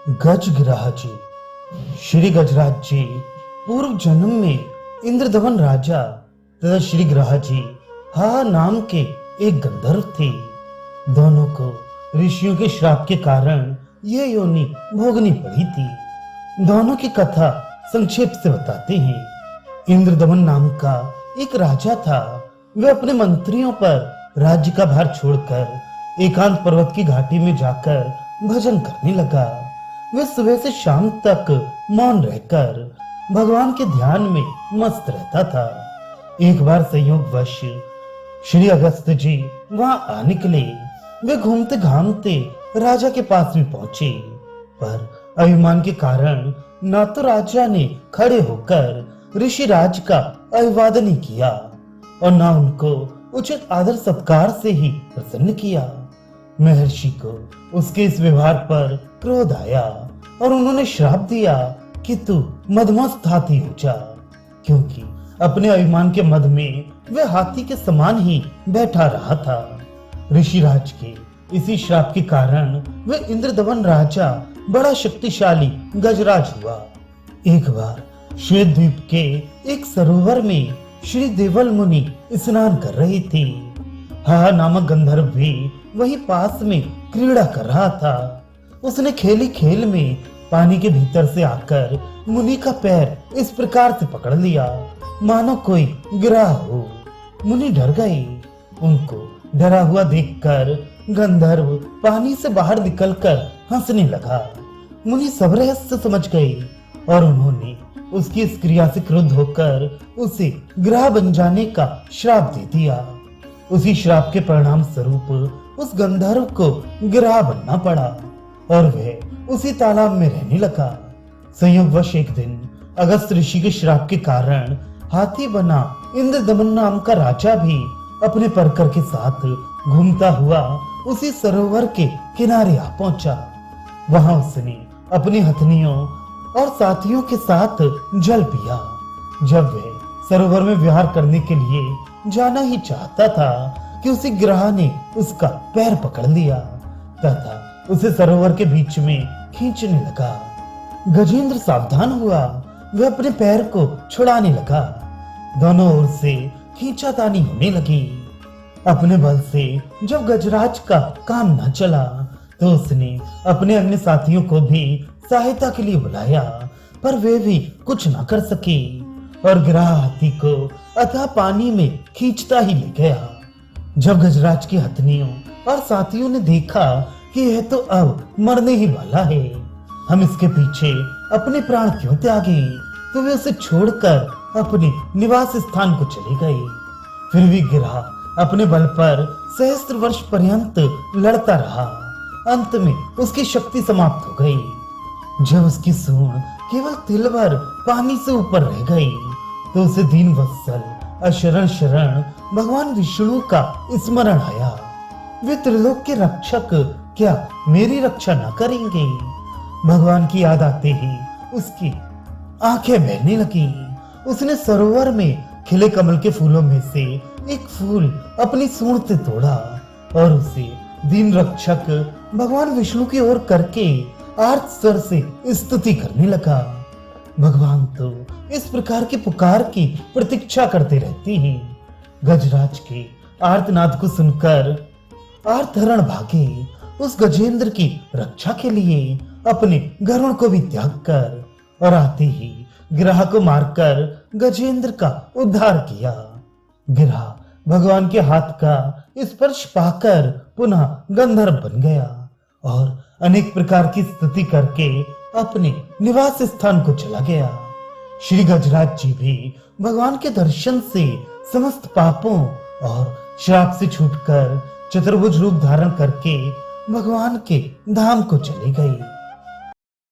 गजगिराह जी। श्री गजराज जी पूर्व जन्म में इंद्रदमन राजा तथा श्री ग्रह जी हा नाम के एक गंधर्व थे। दोनों को ऋषियों के श्राप के कारण यह योनि भोगनी पड़ी थी। दोनों की कथा संक्षेप से बताते हैं। इंद्रदमन नाम का एक राजा था। वह अपने मंत्रियों पर राज्य का भार छोड़कर एकांत पर्वत की घाटी में जाकर भजन करने लगा। वह सुबह से शाम तक मौन रहकर भगवान के ध्यान में मस्त रहता था। एक बार संयोगवश श्री अगस्त जी वहां आ निकले। वे घूमते घामते राजा के पास में पहुंचे, पर अभिमान के कारण न तो राजा ने खड़े होकर ऋषिराज का अभिवादन ही किया और न उनको उचित आदर सत्कार से ही प्रसन्न किया। महर्षि को उसके इस व्यवहार पर क्रोध आया और उन्होंने श्राप दिया कि तू मदमस्त हाथी हो जा, क्योंकि अपने अभिमान के मद में वह हाथी के समान ही बैठा रहा था। ऋषिराज के इसी श्राप के कारण वह इंद्रदमन राजा बड़ा शक्तिशाली गजराज हुआ। एक बार श्वेत द्वीप के एक सरोवर में श्री देवल मुनि स्नान कर रहे थे। हा नामक गंधर्व भी वही पास में क्रीड़ा कर रहा था। उसने खेली खेल में पानी के भीतर से आकर मुनि का पैर इस प्रकार से पकड़ लिया मानो कोई गिरा हो। मुनि डर गए। उनको डरा हुआ देखकर गंधर्व पानी से बाहर निकलकर हंसने लगा। मुनि सब रहस्य समझ गए और उन्होंने उसकी इस क्रिया से क्रुद्ध होकर उसे ग्रह बन जाने का श्राप दे दिया। उसी श्राप के परिणाम स्वरूप उस गंधर्व को गिरह बनना पड़ा और वह उसी तालाब में रहने लगा। संयोगवश एक दिन अगस्त ऋषि के श्राप के कारण हाथी बना इंद्रदमन नाम का राजा भी अपने परकर के साथ घूमता हुआ उसी सरोवर के किनारे आ पहुंचा। वहां उसने अपनी हथनियों और साथियों के साथ जल पिया। जब वह सरोवर में विहार करने के लिए जाना ही चाहता था कि उसी ग्रह ने उसका पैर पकड़ लिया तथा उसे सरोवर के बीच में खींचने लगा। गजेंद्र सावधान हुआ। वह अपने पैर को छुड़ाने लगा। दोनों ओर से खींचातानी होने लगी। अपने बल से जब गजराज का काम न चला तो उसने अपने अन्य साथियों को भी सहायता के लिए बुलाया, पर वे भी कुछ न कर सके और गिरह हाथी को अथाह पानी में खींचता ही ले गया। जब गजराज की हथनियों और साथियों ने देखा कि यह तो अब मरने ही वाला है, हम इसके पीछे अपने प्राण क्यों त्यागे, तो वे उसे छोड़कर अपने निवास स्थान को चले गए। फिर भी गिरह अपने बल पर सहस्त्र वर्ष पर्यंत लड़ता रहा। अंत में उसकी शक्ति समाप्त हो गई। जब उसकी सूंड केवल तिल भर पानी से ऊपर रह गई तो उसे दीन वत्सल अशरण शरण भगवान विष्णु का स्मरण आया। वे त्रिलोक के रक्षक क्या मेरी रक्षा न करेंगे? भगवान की याद आते ही उसकी आंखें बहने लगी। उसने सरोवर में खिले कमल के फूलों में से एक फूल अपनी सूंड से तोड़ा और उसे दीन रक्षक भगवान विष्णु की ओर करके आर्त स्वर से स्तुति करने लगा। भगवान तो इस प्रकार की पुकार की प्रतीक्षा करते रहते हैं। गजराज के आर्तनाद को सुनकर आर्तहरण भागे। उस गजेंद्र की रक्षा के लिए अपने गरुड़ को भी त्याग कर और आते ही गिरह को मारकर गजेंद्र का उद्धार किया। गिरह भगवान के हाथ का स्पर्श पाकर पुनः गंधर्व बन गया और अनेक प्रकार की स्तुति करके अपने निवास स्थान को चला गया। श्री गजराज जी भी भगवान के दर्शन से समस्त पापों और श्राप से छूटकर चतुर्भुज रूप धारण करके भगवान के धाम को चले गए।